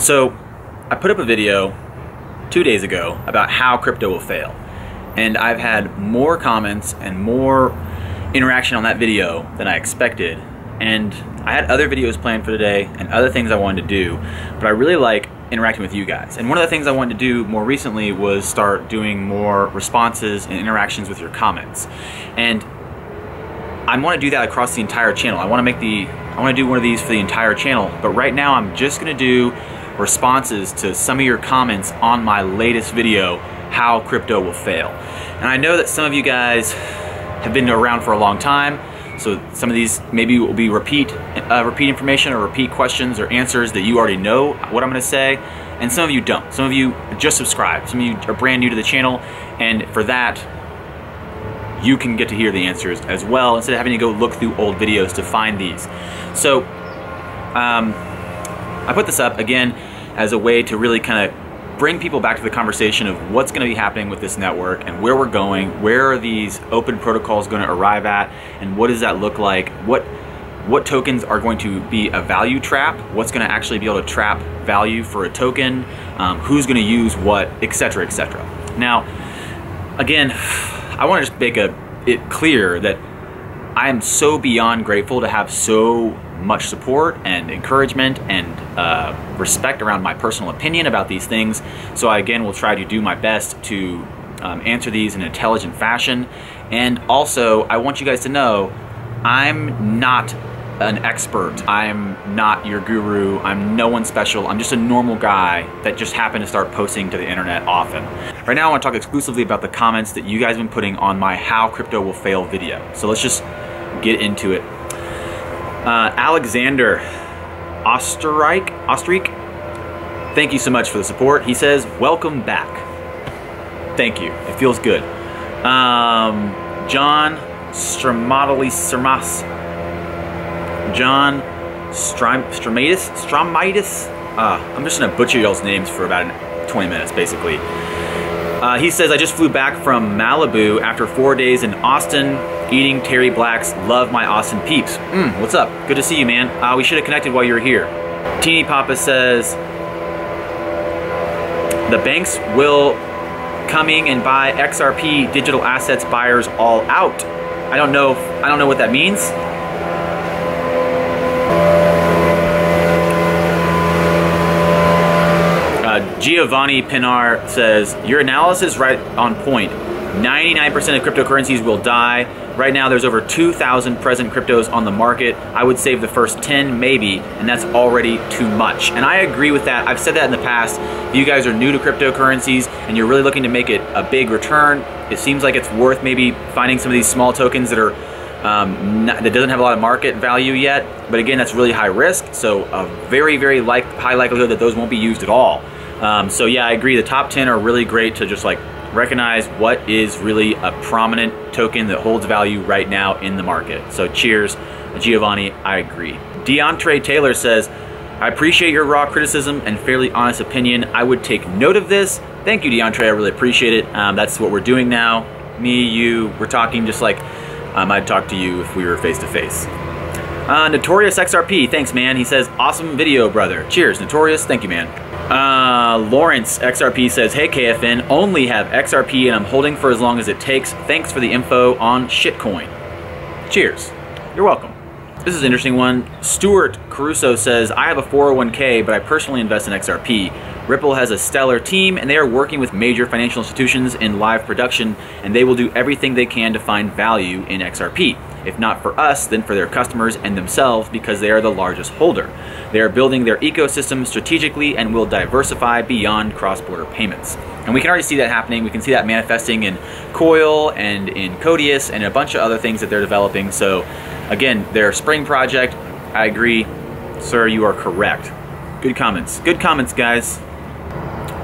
So I put up a video 2 days ago about how crypto will fail, and I've had more comments and more interaction on that video than I expected. And I had other videos planned for today and other things I wanted to do, but I really like interacting with you guys. And one of the things I wanted to do more recently was start doing more responses and interactions with your comments. And I want to do that across the entire channel. I want to do one of these for the entire channel, but right now I'm just going to do responses to some of your comments on my latest video, how crypto will fail. And I know that some of you guys have been around for a long time, so some of these maybe will be repeat information or repeat questions or answers that you already know what I'm going to say, and some of you don't. Some of you just subscribed. Some of you are brand new to the channel, and for that, you can get to hear the answers as well instead of having to go look through old videos to find these. So I put this up again as a way to really kind of bring people back to the conversation of what's going to be happening with this network and where we're going, where are these open protocols going to arrive at, and what does that look like, what tokens are going to be a value trap, what's going to actually be able to trap value for a token, who's going to use what, etc., etc. Now, again, I want to just make it clear that I am so beyond grateful to have so much support and encouragement and respect around my personal opinion about these things. So I, again, will try to do my best to answer these in an intelligent fashion. And also, I want you guys to know I'm not an expert. I'm not your guru. I'm no one special. I'm just a normal guy that just happened to start posting to the internet often. Right now I want to talk exclusively about the comments that you guys have been putting on my How Crypto Will Fail video. So let's just get into it. Alexander Osterreich, thank you so much for the support. He says, welcome back. Thank you. It feels good. John Stramitis. I'm just gonna butcher y'all's names for about 20 minutes, basically. He says, I just flew back from Malibu after 4 days in Austin, eating Terry Black's Love My Austin Peeps. What's up? Good to see you, man. We should have connected while you were here. Teeny Papa says, the banks will coming and buy XRP digital assets buyers all out. I don't know what that means. Giovanni Pinar says, your analysis right on point. 99% of cryptocurrencies will die. Right now there's over 2,000 present cryptos on the market. I would save the first 10 maybe, and that's already too much. And I agree with that. I've said that in the past. If you guys are new to cryptocurrencies and you're really looking to make it a big return, it seems like it's worth maybe finding some of these small tokens that are that doesn't have a lot of market value yet. But again, that's really high risk. So a very, very high likelihood that those won't be used at all. So yeah, I agree. The top 10 are really great to just like recognize what is really a prominent token that holds value right now in the market. So cheers, Giovanni, I agree. DeAndre Taylor says, I appreciate your raw criticism and fairly honest opinion. I would take note of this. Thank you, DeAndre, I really appreciate it. That's what we're doing now. Me, you, we're talking just like I'd talk to you if we were face to face. Notorious XRP, thanks man. He says, awesome video, brother. Cheers, Notorious, thank you, man. Lawrence XRP says, hey KFN, only have XRP and I'm holding for as long as it takes. Thanks for the info on shitcoin. Cheers. You're welcome. This is an interesting one. Stuart Caruso says, I have a 401k, but I personally invest in XRP. Ripple has a stellar team and they are working with major financial institutions in live production, and they will do everything they can to find value in XRP. If not for us, then for their customers and themselves, because they are the largest holder. They are building their ecosystem strategically and will diversify beyond cross-border payments. And we can already see that happening. We can see that manifesting in Coil and in Codius and a bunch of other things that they're developing. So again, their spring project, I agree. Sir, you are correct. Good comments. Good comments, guys.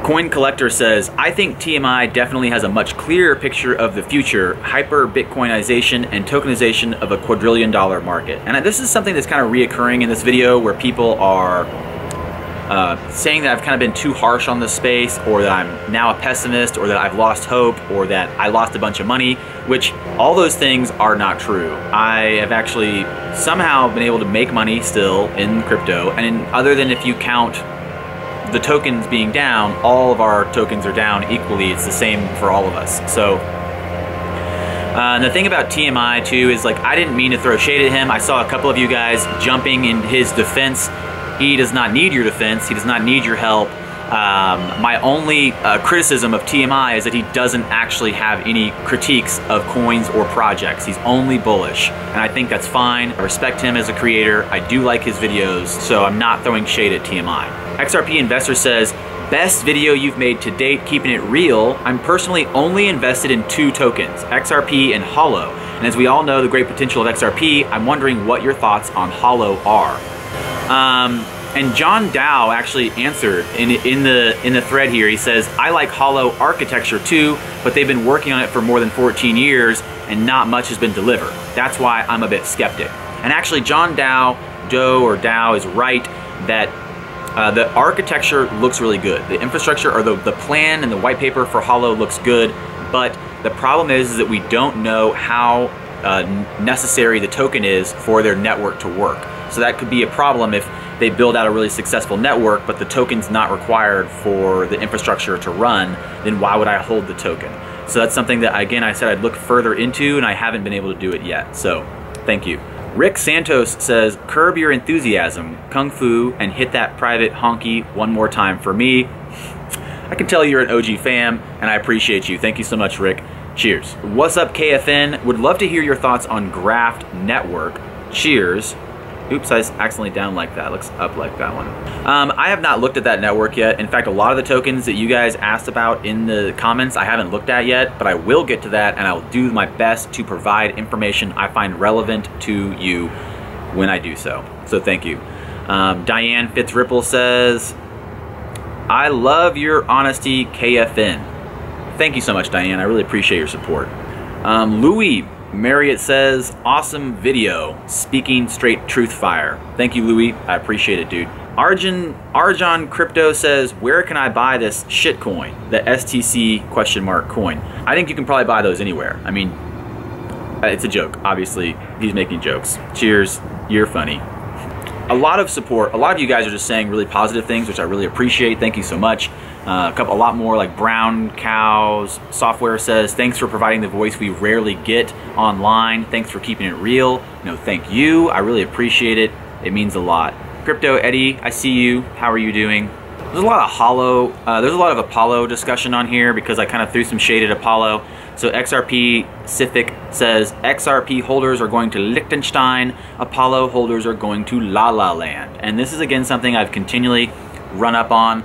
Coin Collector says, I think TMI definitely has a much clearer picture of the future, hyper-Bitcoinization and tokenization of a quadrillion-dollar market. And this is something that's kind of reoccurring in this video, where people are saying that I've kind of been too harsh on this space, or that I'm now a pessimist, or that I've lost hope, or that I lost a bunch of money, which all those things are not true. I have actually somehow been able to make money still in crypto, and other than if you count the tokens being down, all of our tokens are down equally. It's the same for all of us. So and the thing about TMI too is, like, I didn't mean to throw shade at him. I saw a couple of you guys jumping in his defense. He does not need your defense. He does not need your help. My only criticism of TMI is that he doesn't actually have any critiques of coins or projects. He's only bullish, and I think that's fine. I respect him as a creator. I do like his videos, so I'm not throwing shade at TMI. XRP Investor says, best video you've made to date, keeping it real. I'm personally only invested in 2 tokens, XRP and Hollow. And as we all know the great potential of XRP, I'm wondering what your thoughts on Hollow are. And John Dow actually answered in the thread here. He says, I like Hollow architecture too, but they've been working on it for more than 14 years and not much has been delivered. That's why I'm a bit skeptic. And actually John Dow is right that the architecture looks really good. The infrastructure, or the plan and the white paper for Hollow looks good, but the problem is that we don't know how necessary the token is for their network to work. So that could be a problem if they build out a really successful network, but the token's not required for the infrastructure to run, then why would I hold the token? So that's something that, again, I said I'd look further into, and I haven't been able to do it yet. So thank you. Rick Santos says, curb your enthusiasm, Kung Fu, and hit that private honky one more time for me. I can tell you're an OG fam, and I appreciate you. Thank you so much, Rick. Cheers. What's up, KFN? Would love to hear your thoughts on Graft Network. Cheers. Oops, I accidentally down like that. Looks up like that one. I have not looked at that network yet. In fact, a lot of the tokens that you guys asked about in the comments, I haven't looked at yet, but I will get to that, and I'll do my best to provide information I find relevant to you when I do so. So thank you. Diane Fitzripple says, I love your honesty, KFN. Thank you so much, Diane. I really appreciate your support. Louis Marriott says, awesome video, speaking straight truth fire. Thank you, Louis. I appreciate it, dude. Arjan Crypto says, where can I buy this shit coin? The STC question mark coin. I think you can probably buy those anywhere. I mean, it's a joke. Obviously, he's making jokes. Cheers. You're funny. A lot of support. A lot of you guys are just saying really positive things, which I really appreciate. Thank you so much. A lot more, like Brown Cows Software says, thanks for providing the voice we rarely get online. Thanks for keeping it real. No, thank you. I really appreciate it. It means a lot. Crypto Eddie, I see you. How are you doing? There's a lot of Hollow, there's a lot of Apollo discussion on here because I kind of threw some shade at Apollo. So XRP Civic says, XRP holders are going to Liechtenstein, Apollo holders are going to La La Land. And this is again something I've continually run up on.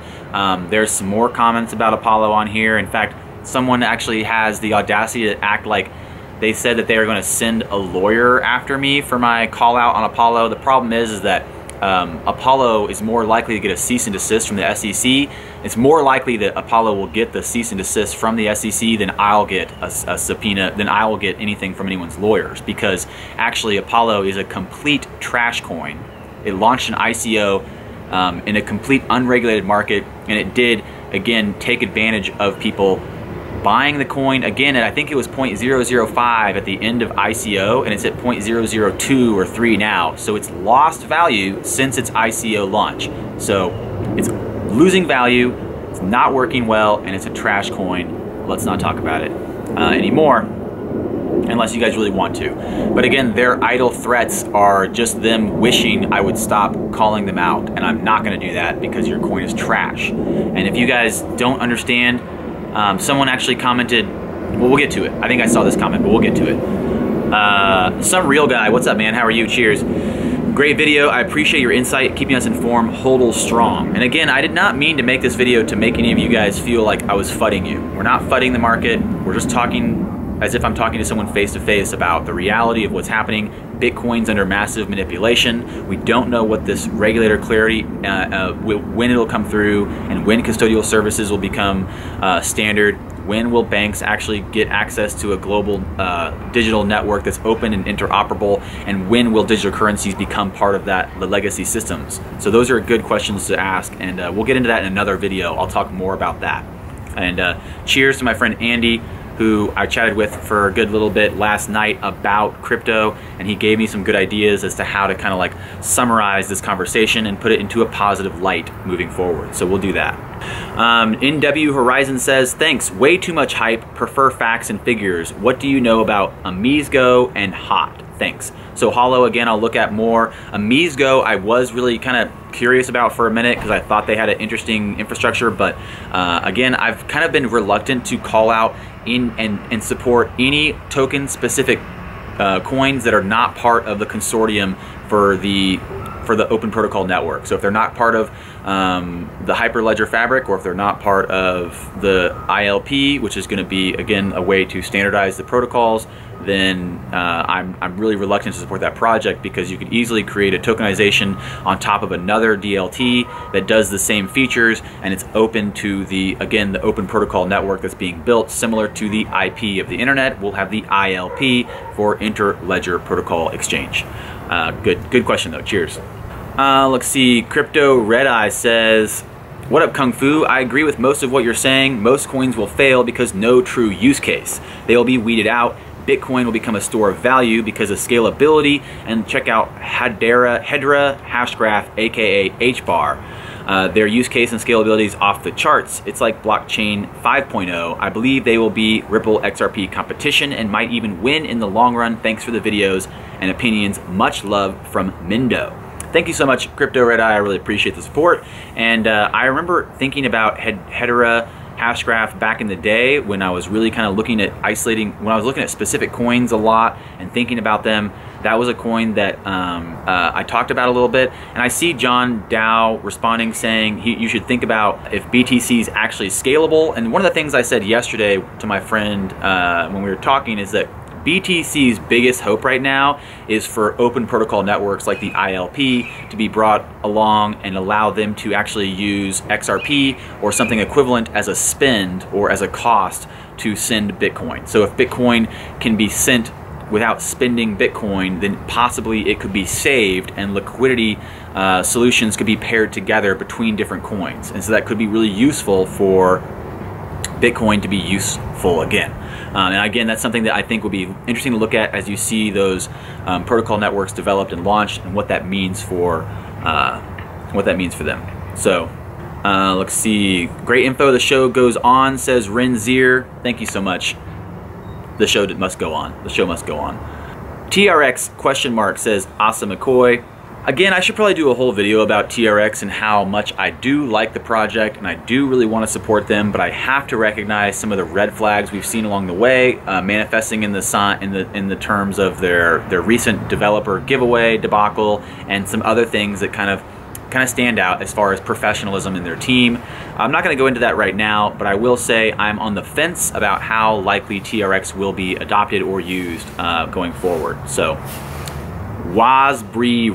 There's some more comments about Apollo on here. In fact, someone actually has the audacity to act like they said that they are going to send a lawyer after me for my call out on Apollo. The problem is that Apollo is more likely to get a cease and desist from the SEC. It's more likely that Apollo will get the cease and desist from the SEC than I'll get a subpoena, than I will get anything from anyone's lawyers, because actually Apollo is a complete trash coin. It launched an ICO in a complete unregulated market, and it did, again, take advantage of people buying the coin, again, and I think it was 0.005 at the end of ICO, and it's at 0.002 or 3 now. So it's lost value since its ICO launch. So it's losing value, it's not working well, and it's a trash coin. Let's not talk about it anymore, unless you guys really want to. But again, their idle threats are just them wishing I would stop calling them out, and I'm not going to do that because your coin is trash. And if you guys don't understand, someone actually commented, well, we'll get to it. I think I saw this comment, but we'll get to it. Some real guy, what's up, man? How are you? Cheers. Great video. I appreciate your insight, keeping us informed. Hodl strong. And again, I did not mean to make this video to make any of you guys feel like I was fudding you. We're not fudding the market. We're just talking as if I'm talking to someone face to face about the reality of what's happening. Bitcoin's under massive manipulation. We don't know what this regulator clarity, when it'll come through, and when custodial services will become standard. When will banks actually get access to a global digital network that's open and interoperable? And when will digital currencies become part of that, the legacy systems? So those are good questions to ask, and we'll get into that in another video. I'll talk more about that. And cheers to my friend Andy. who I chatted with for a good little bit last night about crypto, and he gave me some good ideas as to how to kind of like summarize this conversation and put it into a positive light moving forward. So we'll do that. NW Horizon says, thanks, way too much hype, prefer facts and figures. What do you know about Amizgo and HOT? Thanks. So Hollow, again, I'll look at more. Amizgo, I was really kind of curious about for a minute because I thought they had an interesting infrastructure, but again, I've kind of been reluctant to call out and support any token specific coins that are not part of the consortium for the Open Protocol network. So if they're not part of the Hyperledger fabric, or if they're not part of the ILP, which is going to be, again, a way to standardize the protocols, then I'm really reluctant to support that project, because you could easily create a tokenization on top of another DLT that does the same features, and it's open to the Open Protocol network that's being built, similar to the IP of the internet. We'll have the ILP for Interledger Protocol Exchange. Good question though. Cheers. Let's see. Crypto Red Eye says, what up, Kung Fu? I agree with most of what you're saying. Most coins will fail because no true use case. They will be weeded out. Bitcoin will become a store of value because of scalability. And check out Hedera Hashgraph, aka HBAR. Their use case and scalability is off the charts. It's like blockchain 5.0. I believe they will be Ripple XRP competition and might even win in the long run. Thanks for the videos and opinions. Much love from Mindo. Thank you so much, Crypto Red Eye. I really appreciate the support. And I remember thinking about Hedera Hashgraph back in the day when I was really kind of looking at when I was looking at specific coins a lot and thinking about them. That was a coin that I talked about a little bit. And I see John Dow responding, saying you should think about if BTC is actually scalable. And one of the things I said yesterday to my friend when we were talking is that BTC's biggest hope right now is for open protocol networks like the ILP to be brought along and allow them to actually use XRP or something equivalent as a spend or as a cost to send Bitcoin. So if Bitcoin can be sent without spending Bitcoin, then possibly it could be saved, and liquidity solutions could be paired together between different coins. And so that could be really useful for Bitcoin to be useful again. And again, that's something that I think will be interesting to look at as you see those protocol networks developed and launched, and what that means for them. So let's see. Great info. The show goes on, says Renzier. Thank you so much. The show must go on. The show must go on. TRX ? Says Asa McCoy. Again, I should probably do a whole video about TRX and how much I do like the project and I do really want to support them, but I have to recognize some of the red flags we've seen along the way, manifesting in the terms of their recent developer giveaway debacle and some other things that kind of stand out as far as professionalism in their team. I'm not going to go into that right now, but I will say I'm on the fence about how likely TRX will be adopted or used going forward. So Wasby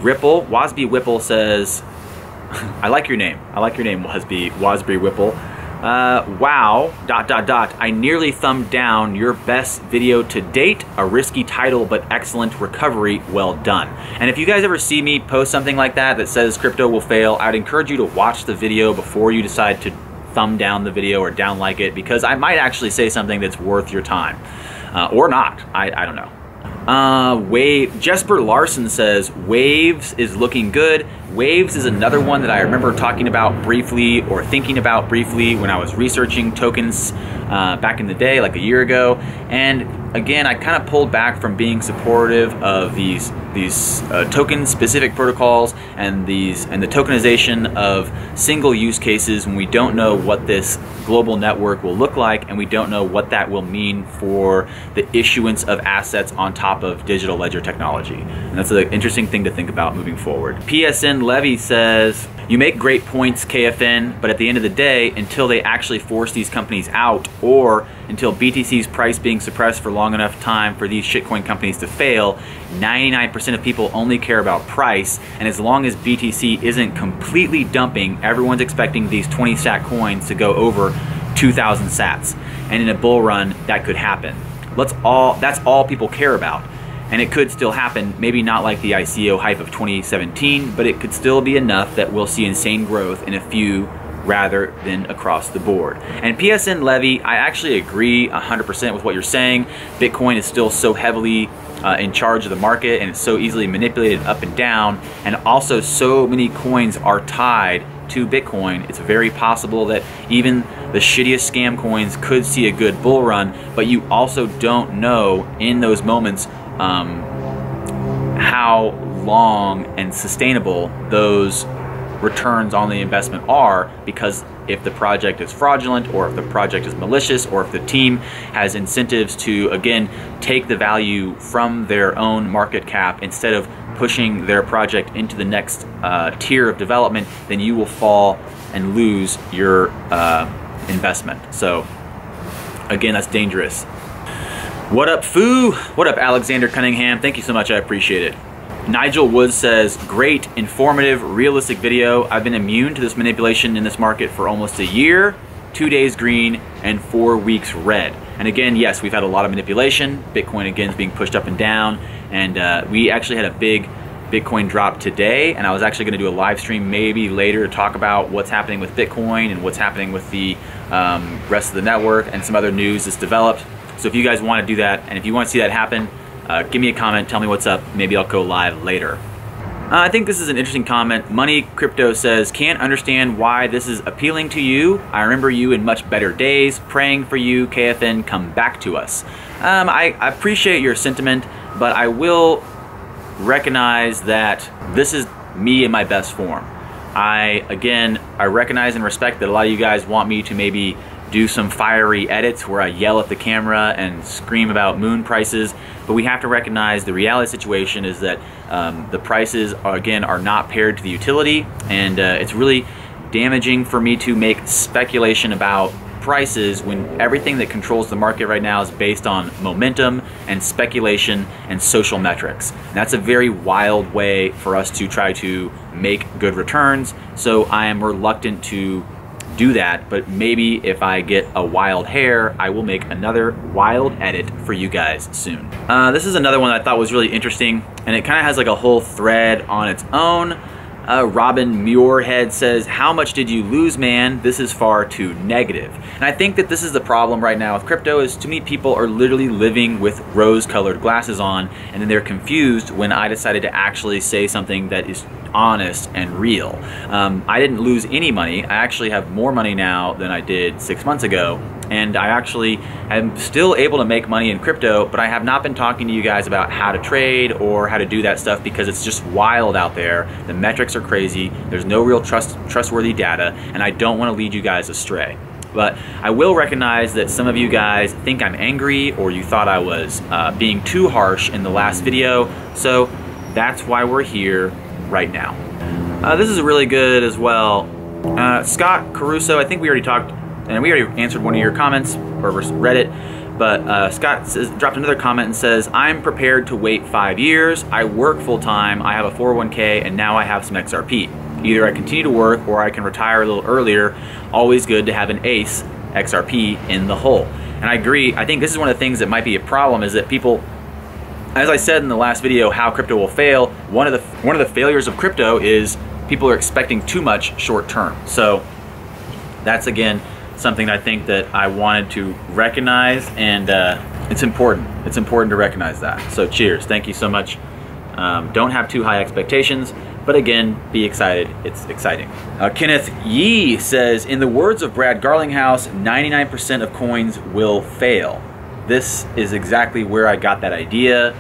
Whipple says, I like your name. I like your name, Wasby Whipple. Wow, ... I nearly thumbed down your best video to date. A risky title, but excellent recovery. Well done. And if you guys ever see me post something like that says crypto will fail, I'd encourage you to watch the video before you decide to thumb down the video or down like it, because I might actually say something that's worth your time. Or not. I don't know. Jesper Larson says Waves is looking good. Waves is another one that I remember talking about briefly or thinking about briefly when I was researching tokens back in the day, like a year ago. And again, I kind of pulled back from being supportive of these token specific protocols and the tokenization of single use cases when we don't know what this global network will look like, and we don't know what that will mean for the issuance of assets on top of digital ledger technology. And that's an interesting thing to think about moving forward. PSN Levy says, you make great points, KFN, but at the end of the day, until they actually force these companies out, or until BTC's price being suppressed for long enough time for these shitcoin companies to fail, 99% of people only care about price, and as long as BTC isn't completely dumping, everyone's expecting these 20 sat coins to go over 2,000 sats. And in a bull run, that could happen. That's all people care about. And it could still happen, maybe not like the ICO hype of 2017, but it could still be enough that we'll see insane growth in a few rather than across the board. And PSN Levy, I actually agree 100% with what you're saying. Bitcoin is still so heavily in charge of the market, and it's so easily manipulated up and down, and also so many coins are tied to Bitcoin. It's very possible that even the shittiest scam coins could see a good bull run, but you also don't know in those moments how long and sustainable those returns on the investment are, because if the project is fraudulent, or if the project is malicious, or if the team has incentives to, again, take the value from their own market cap instead of pushing their project into the next tier of development, then you will fall and lose your investment. So again, that's dangerous. What up, Foo? What up, Alexander Cunningham? Thank you so much, I appreciate it. Nigel Woods says, great, informative, realistic video. I've been immune to this manipulation in this market for almost a year, 2 days green, and 4 weeks red. And again, yes, we've had a lot of manipulation. Bitcoin, again, is being pushed up and down. And we actually had a big Bitcoin drop today, and I was actually gonna do a live stream maybe later to talk about what's happening with Bitcoin and what's happening with the rest of the network and some other news that's developed. So if you guys wanna do that, and if you wanna see that happen, give me a comment, tell me what's up, maybe I'll go live later. I think this is an interesting comment. Money Crypto says, can't understand why this is appealing to you. I remember you in much better days, praying for you, KFN, come back to us. I appreciate your sentiment, but I will recognize that this is me in my best form. I recognize and respect that a lot of you guys want me to maybe do some fiery edits where I yell at the camera and scream about moon prices, but we have to recognize the reality situation is that the prices are not paired to the utility, and it's really damaging for me to make speculation about prices when everything that controls the market right now is based on momentum and speculation and social metrics. And that's a very wild way for us to try to make good returns, so I am reluctant to do that, but maybe if I get a wild hair, I will make another wild edit for you guys soon. This is another one that I thought was really interesting, and it kind of has like a whole thread on its own. Robin Muirhead says, how much did you lose, man? This is far too negative. And I think that this is the problem right now with crypto, is too many people are literally living with rose-colored glasses on, and then they're confused when I decided to actually say something that is honest and real. I didn't lose any money. I actually have more money now than I did 6 months ago, and I actually am still able to make money in crypto, but I have not been talking to you guys about how to trade or how to do that stuff because it's just wild out there. The metrics are crazy. There's no real trustworthy data, and I don't want to lead you guys astray. But I will recognize that some of you guys think I'm angry, or you thought I was being too harsh in the last video, so that's why we're here right now. This is really good as well. Scott Caruso, I think we already talked, and we already answered one of your comments, or read it, but Scott dropped another comment and says, I'm prepared to wait 5 years. I work full time, I have a 401k, and now I have some XRP. Either I continue to work or I can retire a little earlier. Always good to have an ace XRP in the hole. And I agree, I think this is one of the things that might be a problem, is that people, as I said in the last video, how crypto will fail, one of the failures of crypto is people are expecting too much short term. So that's, again, something I think that I wanted to recognize, and it's important. It's important to recognize that. So cheers, thank you so much. Don't have too high expectations, but again, be excited, it's exciting. Kenneth Yee says, in the words of Brad Garlinghouse, 99% of coins will fail. This is exactly where I got that idea.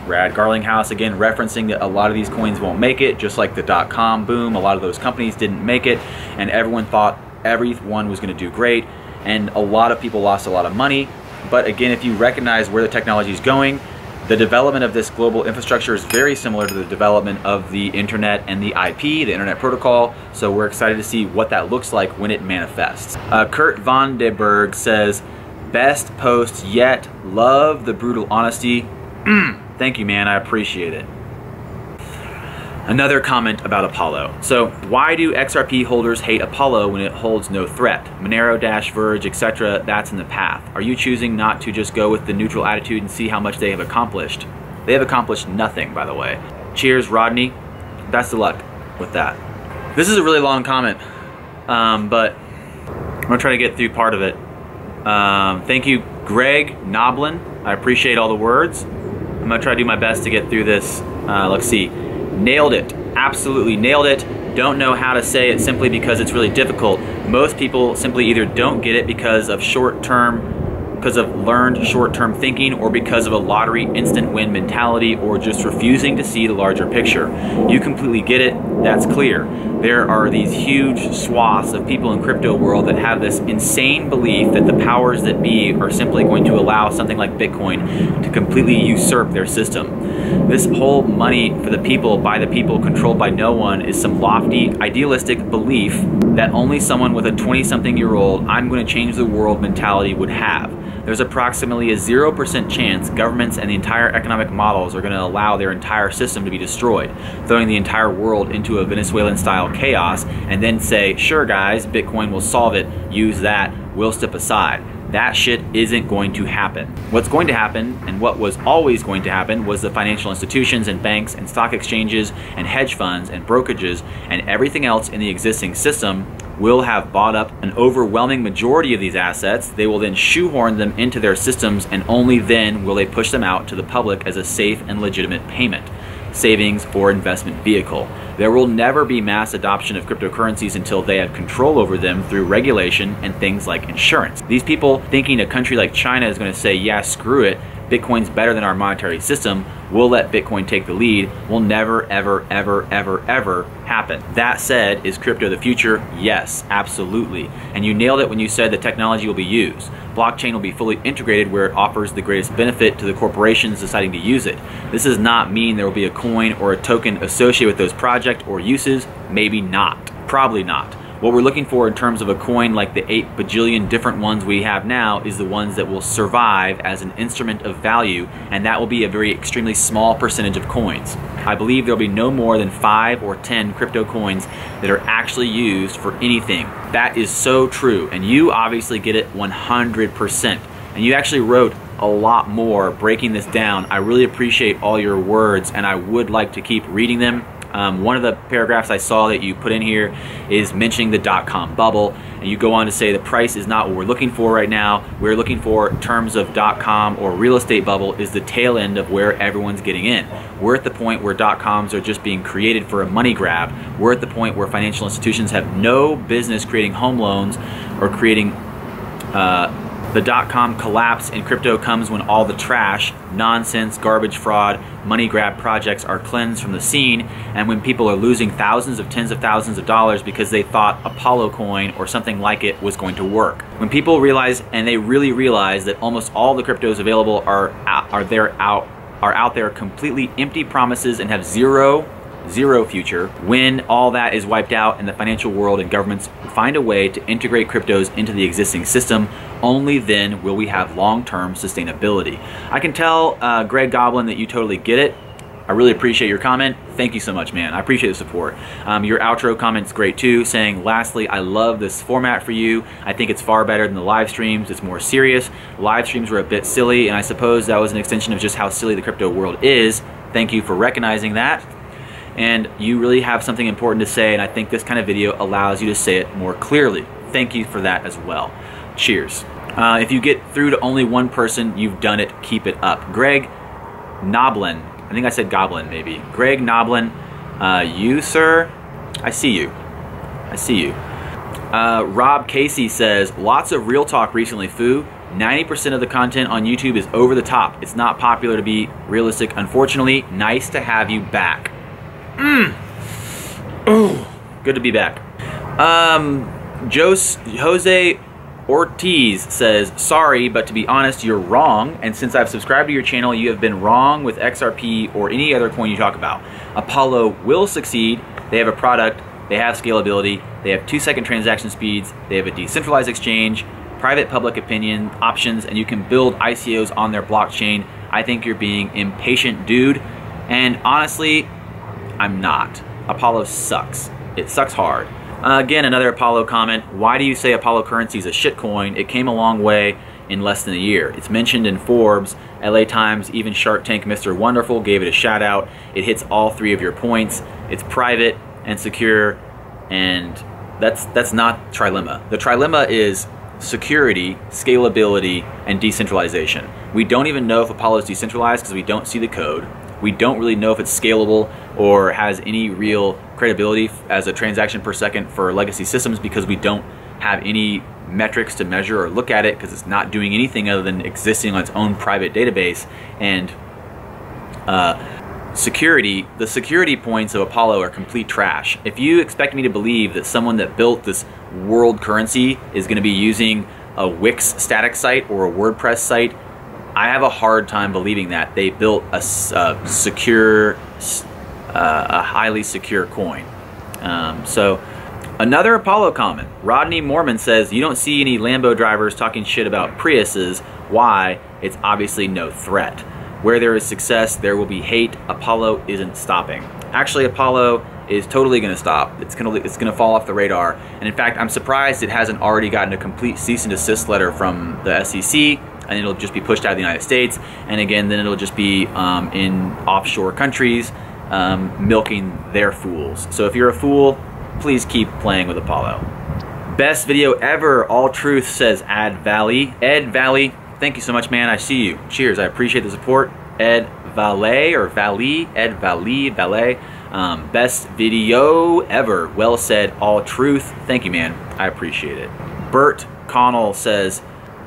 Brad Garlinghouse, again, referencing that a lot of these coins won't make it, just like the .com boom. A lot of those companies didn't make it, and everyone thought everyone was going to do great, and a lot of people lost a lot of money. But again, if you recognize where the technology is going, the development of this global infrastructure is very similar to the development of the internet and the IP, the internet protocol. So we're excited to see what that looks like when it manifests. Kurt Von de Berg says, best post yet, love the brutal honesty. Thank you, man, I appreciate it. Another comment about Apollo. So why do XRP holders hate Apollo when it holds no threat? Monero, Dash, Verge, etc., that's in the path. Are you choosing not to just go with the neutral attitude and see how much they have accomplished? They have accomplished nothing, by the way. Cheers, Rodney. Best of luck with that. This is a really long comment. but I'm gonna try to get through part of it. Thank you, Greg Noblin. I appreciate all the words. I'm gonna try to do my best to get through this. Let's see. Nailed it. Absolutely nailed it. Don't know how to say it simply because it's really difficult. Most people simply either don't get it because of learned short-term thinking, or because of a lottery instant win mentality, or just refusing to see the larger picture. You completely get it. That's clear. There are these huge swaths of people in crypto world that have this insane belief that the powers that be are simply going to allow something like Bitcoin to completely usurp their system. This whole money for the people, by the people, controlled by no one is some lofty, idealistic belief that only someone with a 20-something-year-old "I'm going to change the world" mentality would have. There's approximately a 0% chance governments and the entire economic models are going to allow their entire system to be destroyed, throwing the entire world into a Venezuelan-style chaos, and then say, sure guys, Bitcoin will solve it, use that, we'll step aside. That shit isn't going to happen. What's going to happen, and what was always going to happen, was the financial institutions and banks and stock exchanges and hedge funds and brokerages and everything else in the existing system will have bought up an overwhelming majority of these assets. They will then shoehorn them into their systems, and only then will they push them out to the public as a safe and legitimate payment, savings, or investment vehicle. There will never be mass adoption of cryptocurrencies until they have control over them through regulation and things like insurance. These people thinking a country like China is going to say, yeah, screw it, Bitcoin's better than our monetary system, we'll let Bitcoin take the lead, will never, ever, ever, ever, ever happen. That said, is crypto the future? Yes, absolutely. And you nailed it when you said the technology will be used. Blockchain will be fully integrated where it offers the greatest benefit to the corporations deciding to use it. This does not mean there will be a coin or a token associated with those projects or uses. Maybe not. Probably not. What we're looking for in terms of a coin like the 8 bajillion different ones we have now is the ones that will survive as an instrument of value, and that will be a very extremely small percentage of coins. I believe there will be no more than 5 or 10 crypto coins that are actually used for anything. That is so true, and you obviously get it 100%. And you actually wrote a lot more breaking this down. I really appreciate all your words, and I would like to keep reading them. One of the paragraphs I saw that you put in here is mentioning the .com bubble, and you go on to say the price is not what we're looking for right now. We're looking for, in terms of .com or real estate bubble, is the tail end of where everyone's getting in. We're at the point where .coms are just being created for a money grab. We're at the point where financial institutions have no business creating home loans or creating the .com collapse in crypto comes when all the trash, nonsense, garbage, fraud, money grab projects are cleansed from the scene, and when people are losing thousands of tens of thousands of dollars because they thought Apollo coin or something like it was going to work. When people realize, and they really realize, that almost all the cryptos available are out there completely empty promises and have zero future, when all that is wiped out and the financial world and governments find a way to integrate cryptos into the existing system, only then will we have long-term sustainability. I can tell, Greg Goblin, that you totally get it. I really appreciate your comment. Thank you so much, man. I appreciate the support. Your outro comment's great too, saying, lastly, I love this format for you. I think it's far better than the live streams. It's more serious. Live streams were a bit silly, and I suppose that was an extension of just how silly the crypto world is. Thank you for recognizing that. And you really have something important to say, and I think this kind of video allows you to say it more clearly. Thank you for that as well. Cheers. If you get through to only one person, you've done it. Keep it up. Greg Noblin. I think I said Goblin, maybe. Greg Noblin, you, sir, I see you. I see you. Rob Casey says, lots of real talk recently, Foo. 90% of the content on YouTube is over the top. It's not popular to be realistic, unfortunately. Nice to have you back. Oh, good to be back. Jose Ortiz says, sorry, but to be honest, you're wrong. And since I've subscribed to your channel, you have been wrong with XRP or any other coin you talk about. Apollo will succeed. They have a product. They have scalability. They have 2-second transaction speeds. They have a decentralized exchange, private public opinion options, and you can build ICOs on their blockchain. I think you're being impatient, dude. And honestly, I'm not. Apollo sucks. It sucks hard. Again, another Apollo comment. Why do you say Apollo currency is a shitcoin? It came a long way in less than a year. It's mentioned in Forbes, LA Times, even Shark Tank Mr. Wonderful gave it a shout out. It hits all 3 of your points. It's private and secure, and That's not trilemma. The trilemma is security, scalability, and decentralization. We don't even know if Apollo is decentralized because we don't see the code. We don't really know if it's scalable or has any real credibility as a transaction per second for legacy systems because we don't have any metrics to measure or look at it because it's not doing anything other than existing on its own private database. And security, the security points of Apollo are complete trash. If you expect me to believe that someone that built this world currency is going to be using a Wix static site or a WordPress site, I have a hard time believing that. They built a secure, a highly secure coin. So another Apollo comment. Rodney Mormon says, you don't see any Lambo drivers talking shit about Priuses. Why? It's obviously no threat. Where there is success, there will be hate. Apollo isn't stopping. Actually, Apollo is totally going to stop. It's going to fall off the radar. And in fact, I'm surprised it hasn't already gotten a complete cease and desist letter from the SEC, and it'll just be pushed out of the United States. And again, then it'll just be in offshore countries milking their fools. So if you're a fool, please keep playing with Apollo. Best video ever, All Truth, says Ed Valley. Ed Valley, thank you so much, man. I see you. Cheers. I appreciate the support. Ed Valet or Valley, Ed Valley, Valet. Best video ever. Well said, All Truth. Thank you, man. I appreciate it. Bert Connell says,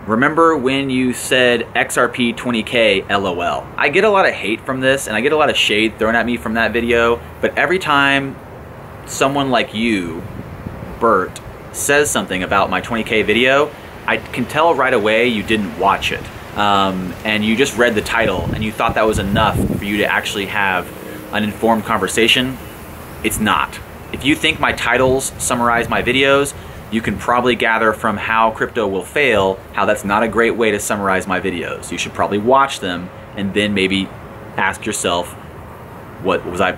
remember when you said XRP 20K LOL? I get a lot of hate from this and I get a lot of shade thrown at me from that video, but every time someone like you, Bert, says something about my 20K video, I can tell right away you didn't watch it. And you just read the title and you thought that was enough for you to actually have an informed conversation. It's not. If you think my titles summarize my videos, you can probably gather from How Crypto Will Fail how that's not a great way to summarize my videos. You should probably watch them and then maybe ask yourself, what was I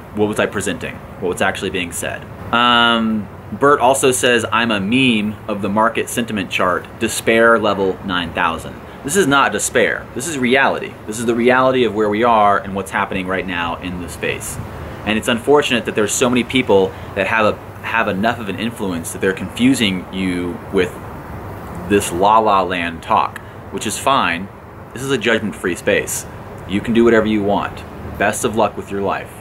presenting? What was actually being said? Bert also says, I'm a meme of the market sentiment chart, despair level 9,000. This is not despair. This is reality. This is the reality of where we are and what's happening right now in the space. And it's unfortunate that there's so many people that have enough of an influence that they're confusing you with this la-la land talk, which is fine. This is a judgment-free space. You can do whatever you want. Best of luck with your life.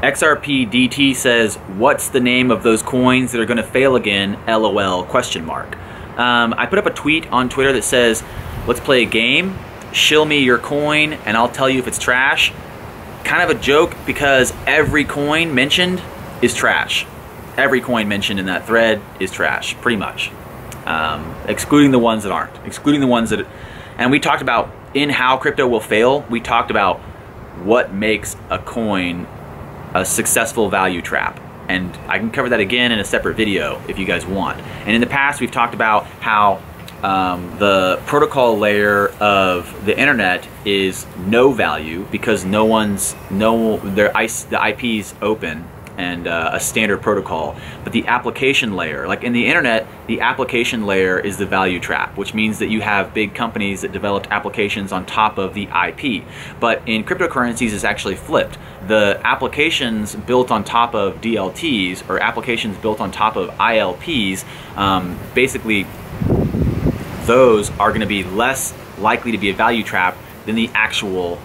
XRP DT says, what's the name of those coins that are going to fail again? LOL question mark. I put up a tweet on Twitter that says, let's play a game, shill me your coin, and I'll tell you if it's trash. Kind of a joke because every coin mentioned is trash. Every coin mentioned in that thread is trash, pretty much. Excluding the ones that aren't. Excluding the ones that... And we talked about, in How Crypto Will Fail, we talked about what makes a coin a successful value trap. And I can cover that again in a separate video if you guys want. And in the past, we've talked about how the protocol layer of the internet is no value because the IP's open and a standard protocol. But the application layer, like in the internet, the application layer is the value trap, which means that you have big companies that developed applications on top of the IP. But in cryptocurrencies, it's actually flipped. The applications built on top of DLTs or applications built on top of ILPs, basically those are going to be less likely to be a value trap than the actual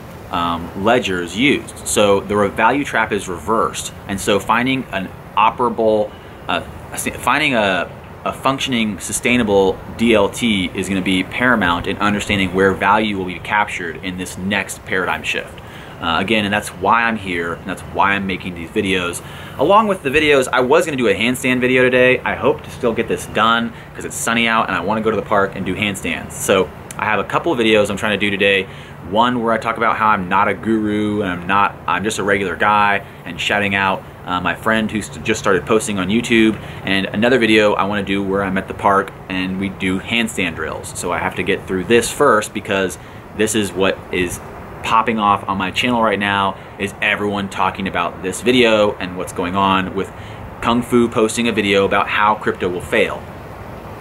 ledgers used. So the value trap is reversed, and so finding an operable, finding a functioning, sustainable DLT is going to be paramount in understanding where value will be captured in this next paradigm shift. Again, and that's why I'm here, and that's why I'm making these videos. Along with the videos, I was going to do a handstand video today. I hope to still get this done because it's sunny out and I want to go to the park and do handstands. So I have a couple of videos I'm trying to do today. One where I talk about how I'm not a guru and I'm just a regular guy and shouting out my friend who's just started posting on YouTube, and another video I want to do where I'm at the park and we do handstand drills. So I have to get through this first because this is what is popping off on my channel right now, is everyone talking about this video and what's going on with Kung Fu posting a video about how crypto will fail.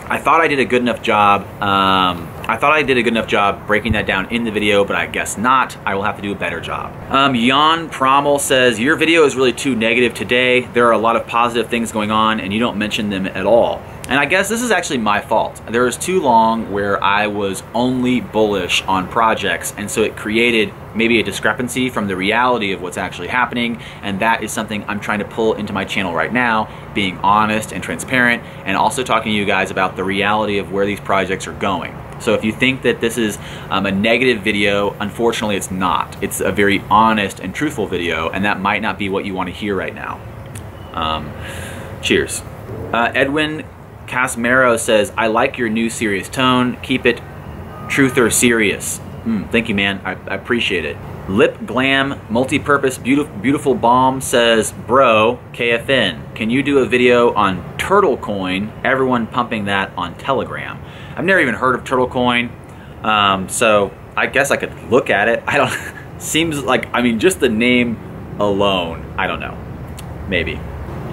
I thought I did a good enough job. I I thought I did a good enough job breaking that down in the video, but I guess not. I will have to do a better job. Jan Prommel says, your video is really too negative today. There are a lot of positive things going on and you don't mention them at all. And I guess this is actually my fault. There was too long where I was only bullish on projects, and so it created maybe a discrepancy from the reality of what's actually happening, and that is something I'm trying to pull into my channel right now, being honest and transparent, and also talking to you guys about the reality of where these projects are going. So if you think that this is a negative video, unfortunately it's not. It's a very honest and truthful video, and that might not be what you want to hear right now. Cheers. Edwin Casmero says, I like your new serious tone. Keep it truth or serious. Thank you, man. I appreciate it. Lip Glam Multi-Purpose Beautiful Balm says, bro, KFN, can you do a video on Turtle Coin? Everyone pumping that on Telegram. I've never even heard of Turtle Coin, so I guess I could look at it. I don't, seems like, I mean, just the name alone, I don't know, maybe.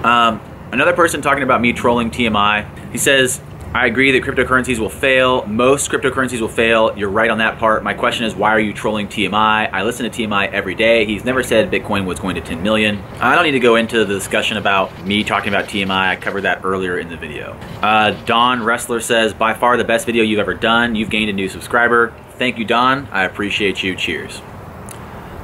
Another person talking about me trolling TMI, he says, I agree that cryptocurrencies will fail. Most cryptocurrencies will fail. You're right on that part. My question is, why are you trolling TMI? I listen to TMI every day. He's never said Bitcoin was going to 10 million. I don't need to go into the discussion about me talking about TMI. I covered that earlier in the video. Don Wrestler says, by far the best video you've ever done. You've gained a new subscriber. Thank you, Don. I appreciate you. Cheers.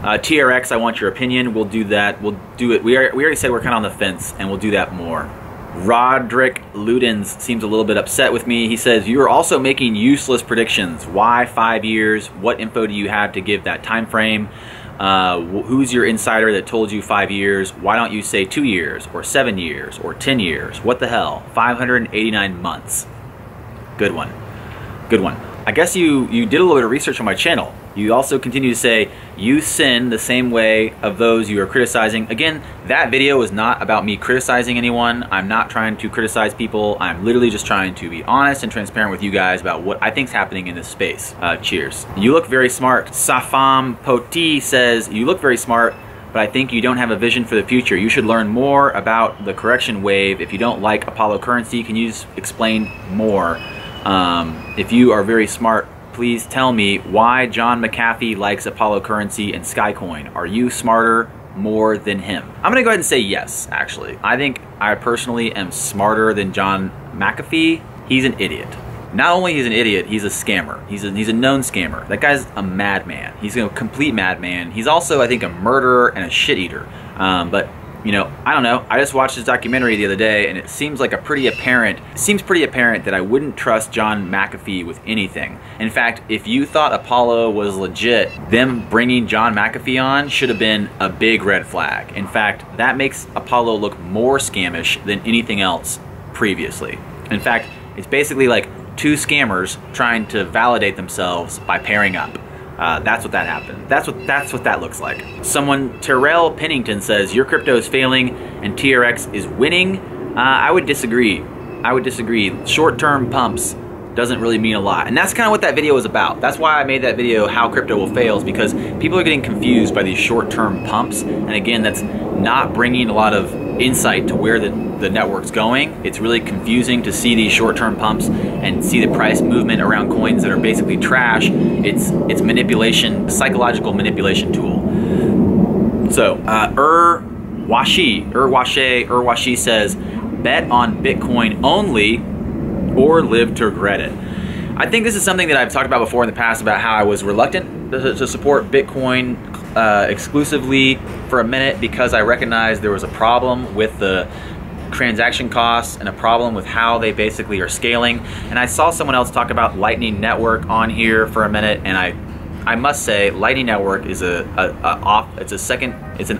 TRX, I want your opinion. We'll do that. We'll do it. We already said we're kind of on the fence, and we'll do that more. Roderick Ludens seems a little bit upset with me. He says, you are also making useless predictions. Why 5 years? What info do you have to give that time frame? Who's your insider that told you 5 years? Why don't you say 2 years or 7 years or 10 years? What the hell? 589 months. Good one. Good one. I guess you did a little bit of research on my channel. You also continue to say, you sin the same way of those you are criticizing. Again, that video is not about me criticizing anyone. I'm not trying to criticize people. I'm literally just trying to be honest and transparent with you guys about what I think is happening in this space. Cheers. You look very smart. Safam Poti says, you look very smart, but I think you don't have a vision for the future. You should learn more about the correction wave. If you don't like Apollo currency, can you just explain more? If you are very smart, please tell me why John McAfee likes Apollo currency and Skycoin. Are you smarter more than him? I'm gonna go ahead and say yes, actually. I think I personally am smarter than John McAfee. He's an idiot. Not only he's an idiot, he's a scammer. He's a known scammer. That guy's a madman. He's a complete madman. He's also, I think, a murderer and a shit eater. But you know, I don't know. I just watched his documentary the other day, and it seems like pretty apparent that I wouldn't trust John McAfee with anything. In fact, if you thought Apollo was legit, them bringing John McAfee on should have been a big red flag. In fact, that makes Apollo look more scamish than anything else previously. In fact, it's basically like two scammers trying to validate themselves by pairing up. That's what that happened. That's what that looks like. Someone, Terrell Pennington, says your crypto is failing and TRX is winning. I would disagree. I would disagree. Short-term pumps doesn't really mean a lot, and that's kind of what that video was about. That's why I made that video, how crypto will fail, is because people are getting confused by these short-term pumps, and again, that's not bringing a lot of insight to where the network's going. It's really confusing to see these short-term pumps and see the price movement around coins that are basically trash. It's manipulation, psychological manipulation tool. So Urwashi says, bet on Bitcoin only or live to regret it. I think this is something that I've talked about before in the past about how I was reluctant to support Bitcoin exclusively for a minute because I recognized there was a problem with the transaction costs and a problem with how they basically are scaling. And I saw someone else talk about Lightning Network on here for a minute, and I must say Lightning Network is an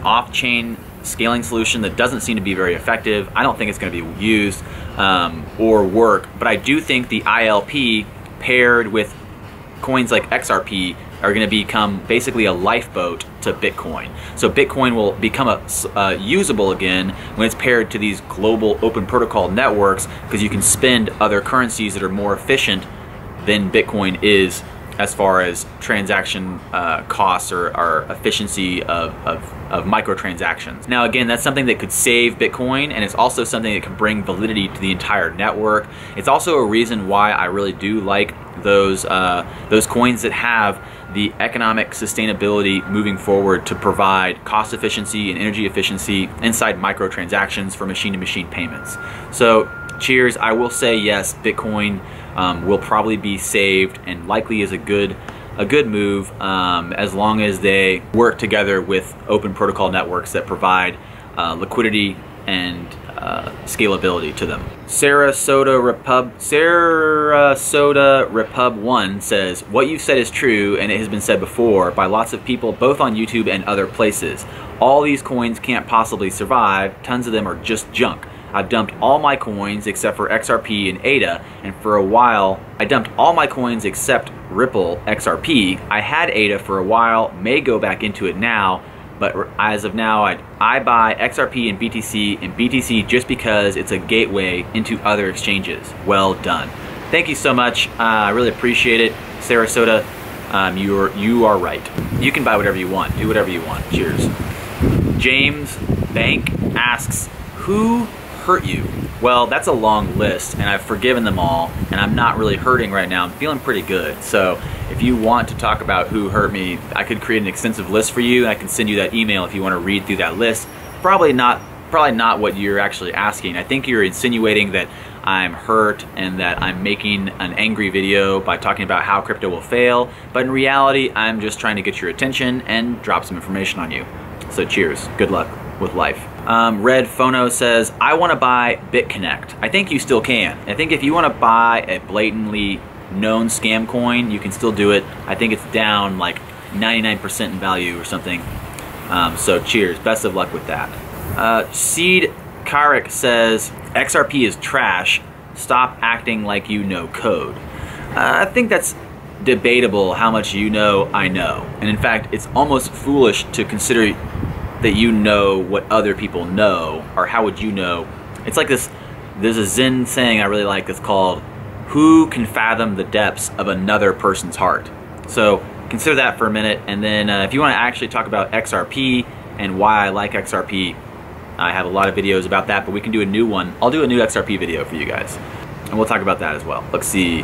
off-chain scaling solution that doesn't seem to be very effective. I don't think it's going to be used or work, but I do think the ILP paired with coins like XRP are going to become basically a lifeboat to Bitcoin. So Bitcoin will become usable again when it's paired to these global open protocol networks, because you can spend other currencies that are more efficient than Bitcoin is as far as transaction costs or efficiency of microtransactions. Now again, that's something that could save Bitcoin, and it's also something that can bring validity to the entire network. It's also a reason why I really do like those coins that have the economic sustainability moving forward to provide cost efficiency and energy efficiency inside microtransactions for machine-to-machine payments. So cheers. I will say yes, Bitcoin will probably be saved and likely is a good move as long as they work together with open protocol networks that provide liquidity and scalability to them. Sarasota Repub 1 says, what you said is true, and it has been said before by lots of people both on YouTube and other places. All these coins can't possibly survive. Tons of them are just junk. I've dumped all my coins except for XRP and ADA, and for a while I dumped all my coins except Ripple XRP. I had ADA for a while, may go back into it now, but as of now I buy XRP and BTC just because it's a gateway into other exchanges. Well done. Thank you so much. I really appreciate it, Sarasota. You are right. You can buy whatever you want, do whatever you want. Cheers. James Bank asks, who hurt you? Well, that's a long list, and I've forgiven them all, and I'm not really hurting right now. I'm feeling pretty good. So if you want to talk about who hurt me, I could create an extensive list for you, and I can send you that email if you want to read through that list. Probably not what you're actually asking. I think you're insinuating that I'm hurt and that I'm making an angry video by talking about how crypto will fail, but in reality, I'm just trying to get your attention and drop some information on you. So cheers. Good luck with life. Red Phono says, I want to buy BitConnect. I think you still can. I think if you want to buy a blatantly known scam coin, you can still do it. I think it's down like 99% in value or something. So cheers. Best of luck with that. Seed Karik says, XRP is trash. Stop acting like you know code. I think that's debatable how much you know I know. And in fact, it's almost foolish to consider that you know what other people know, or how would you know? It's like this, there's a Zen saying I really like that's called, who can fathom the depths of another person's heart? So consider that for a minute, and then if you want to actually talk about XRP and why I like XRP, I have a lot of videos about that, but we can do a new one. I'll do a new XRP video for you guys, and we'll talk about that as well. Let's see.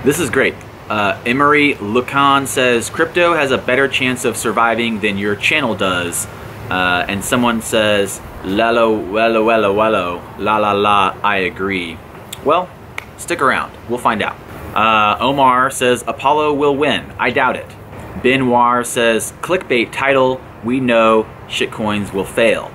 This is great. Emery Lucan says, crypto has a better chance of surviving than your channel does. And someone says, lalo, wello, wello, wello, la la la, I agree. Well, stick around, we'll find out. Omar says, Apollo will win. I doubt it. Benoir says, clickbait title, we know shitcoins will fail.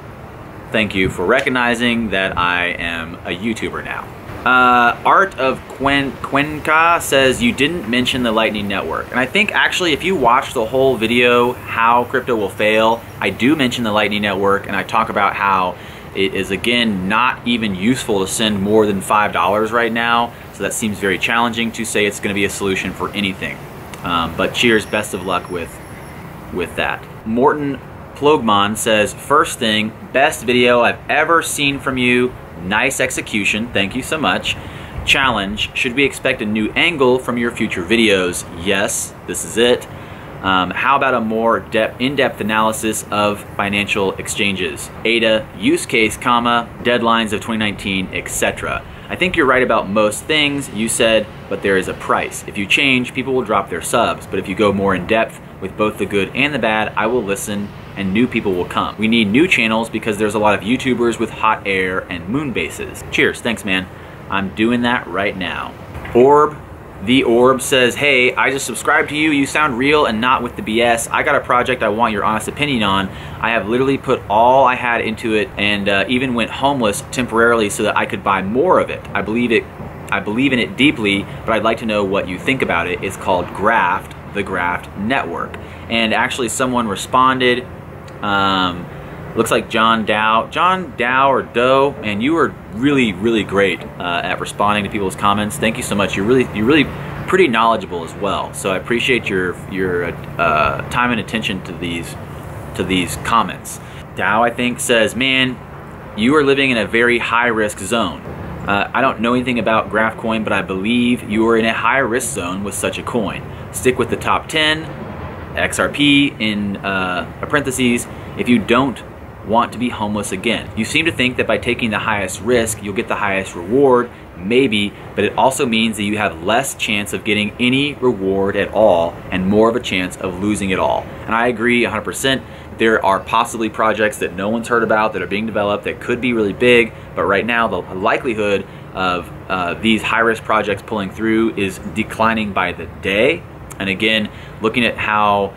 Thank you for recognizing that I am a YouTuber now. Art of Cuenca says, you didn't mention the Lightning Network. And I think actually if you watch the whole video, how crypto will fail, I do mention the Lightning Network, and I talk about how it is again not even useful to send more than $5 right now. So that seems very challenging to say it's going to be a solution for anything. But cheers, best of luck with that. Morton Plogman says, first thing, best video I've ever seen from you. Nice execution, thank you so much. Challenge, should we expect a new angle from your future videos? Yes, this is it. How about a more in-depth analysis of financial exchanges? ADA, use case, comma, deadlines of 2019, etc. I think you're right about most things you said, but there is a price. If you change, people will drop their subs, but if you go more in depth with both the good and the bad, I will listen and new people will come. We need new channels because there's a lot of YouTubers with hot air and moon bases. Cheers, thanks man. I'm doing that right now. The Orb says, hey, I just subscribed to you. You sound real and not with the BS. I got a project I want your honest opinion on. I have literally put all I had into it and even went homeless temporarily so that I could buy more of it. I believe in it deeply, but I'd like to know what you think about it. It's called Graft, the Graft Network. And actually someone responded, looks like John Dow or Doe, and you were really, really great at responding to people's comments. Thank you so much. You're really pretty knowledgeable as well. So I appreciate your time and attention to these comments. Dow, I think, says, man, you are living in a very high risk zone. I don't know anything about Graphcoin, but I believe you are in a high risk zone with such a coin. Stick with the top 10, XRP in parentheses, if you don't want to be homeless again. You seem to think that by taking the highest risk, you'll get the highest reward, maybe, but it also means that you have less chance of getting any reward at all and more of a chance of losing it all. And I agree 100%. There are possibly projects that no one's heard about that are being developed that could be really big, but right now the likelihood of these high-risk projects pulling through is declining by the day. And again, looking at how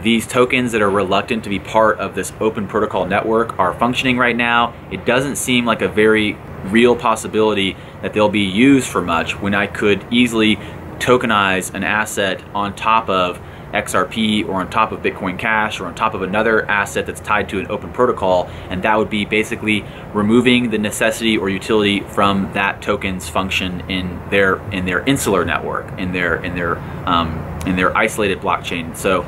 these tokens that are reluctant to be part of this open protocol network are functioning right now, it doesn't seem like a very real possibility that they'll be used for much when I could easily tokenize an asset on top of XRP or on top of Bitcoin Cash or on top of another asset that's tied to an open protocol, and that would be basically removing the necessity or utility from that token's function in their insular network, in their isolated blockchain. So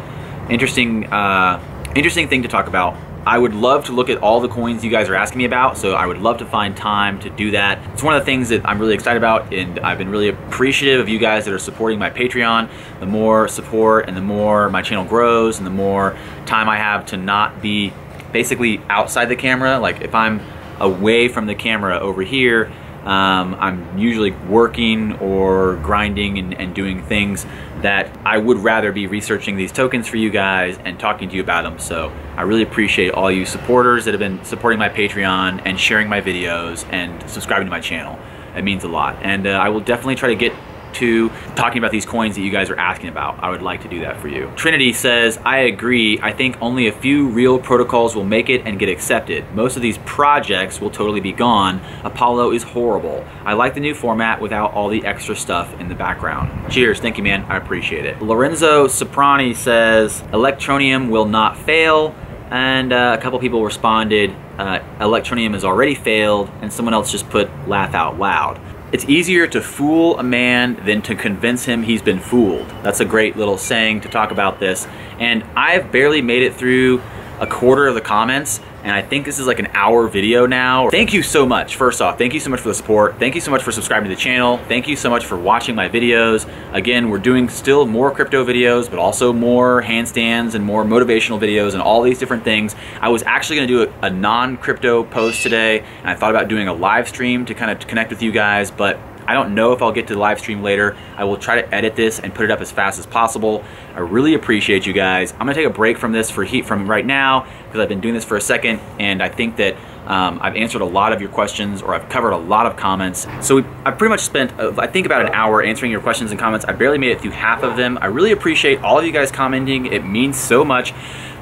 interesting thing to talk about. I would love to look at all the coins you guys are asking me about, so I would love to find time to do that. It's one of the things that I'm really excited about, and I've been really appreciative of you guys that are supporting my Patreon. The more support and the more my channel grows and the more time I have to not be basically outside the camera. Like if I'm away from the camera over here, I'm usually working or grinding and doing things that I would rather be researching these tokens for you guys and talking to you about them. So I really appreciate all you supporters that have been supporting my Patreon and sharing my videos and subscribing to my channel. It means a lot. And I will definitely try to get to talking about these coins that you guys are asking about. I would like to do that for you. Trinity says, I agree. I think only a few real protocols will make it and get accepted. Most of these projects will totally be gone. Apollo is horrible. I like the new format without all the extra stuff in the background. Cheers. Thank you, man. I appreciate it. Lorenzo Soprani says, Electronium will not fail. And a couple people responded, Electronium has already failed. And someone else just put laugh out loud. It's easier to fool a man than to convince him he's been fooled. That's a great little saying to talk about this. And I've barely made it through a quarter of the comments, and I think this is like an hour video now. Thank you so much. First off, thank you so much for the support. Thank you so much for subscribing to the channel. Thank you so much for watching my videos. Again, we're doing still more crypto videos, but also more handstands and more motivational videos and all these different things. I was actually gonna do a non-crypto post today, and I thought about doing a live stream to kind of connect with you guys, but I don't know if I'll get to the live stream later. I will try to edit this and put it up as fast as possible. I really appreciate you guys. I'm gonna take a break from this from right now because I've been doing this for a second, and I think that I've answered a lot of your questions, or I've covered a lot of comments. So I've pretty much spent, I think, about an hour answering your questions and comments. I barely made it through half of them. I really appreciate all of you guys commenting. It means so much.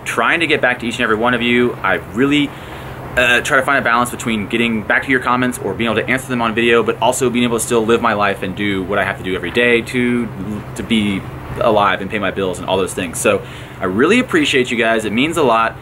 Trying to get back to each and every one of you. I really try to find a balance between getting back to your comments or being able to answer them on video, but also being able to still live my life and do what I have to do every day to be alive and pay my bills and all those things. So I really appreciate you guys. It means a lot.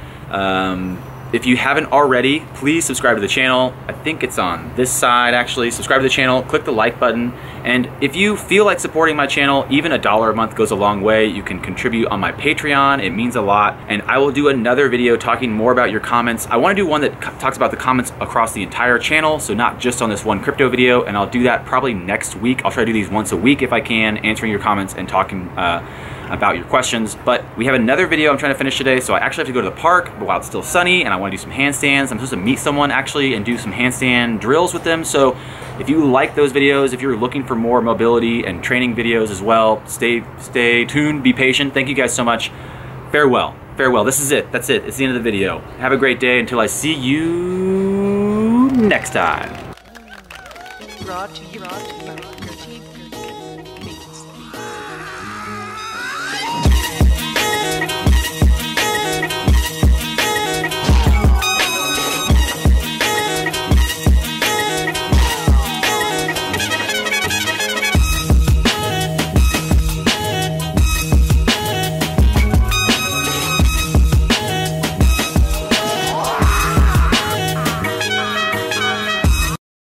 If you haven't already, please subscribe to the channel. I think it's on this side actually. Subscribe to the channel, click the like button, and if you feel like supporting my channel, even $1 a month goes a long way. You can contribute on my Patreon. It means a lot, and I will do another video talking more about your comments. I want to do one that talks about the comments across the entire channel, so not just on this one crypto video, and I'll do that probably next week. I'll try to do these once a week if I can, answering your comments and talking about your questions. But we have another video I'm trying to finish today, so I actually have to go to the park while it's still sunny, and I want to do some handstands. I'm supposed to meet someone actually and do some handstand drills with them. So if you like those videos, if you're looking for more mobility and training videos as well, stay tuned, be patient. Thank you guys so much. Farewell. Farewell. This is it. That's it. It's the end of the video. Have a great day until I see you next time. Brought to you by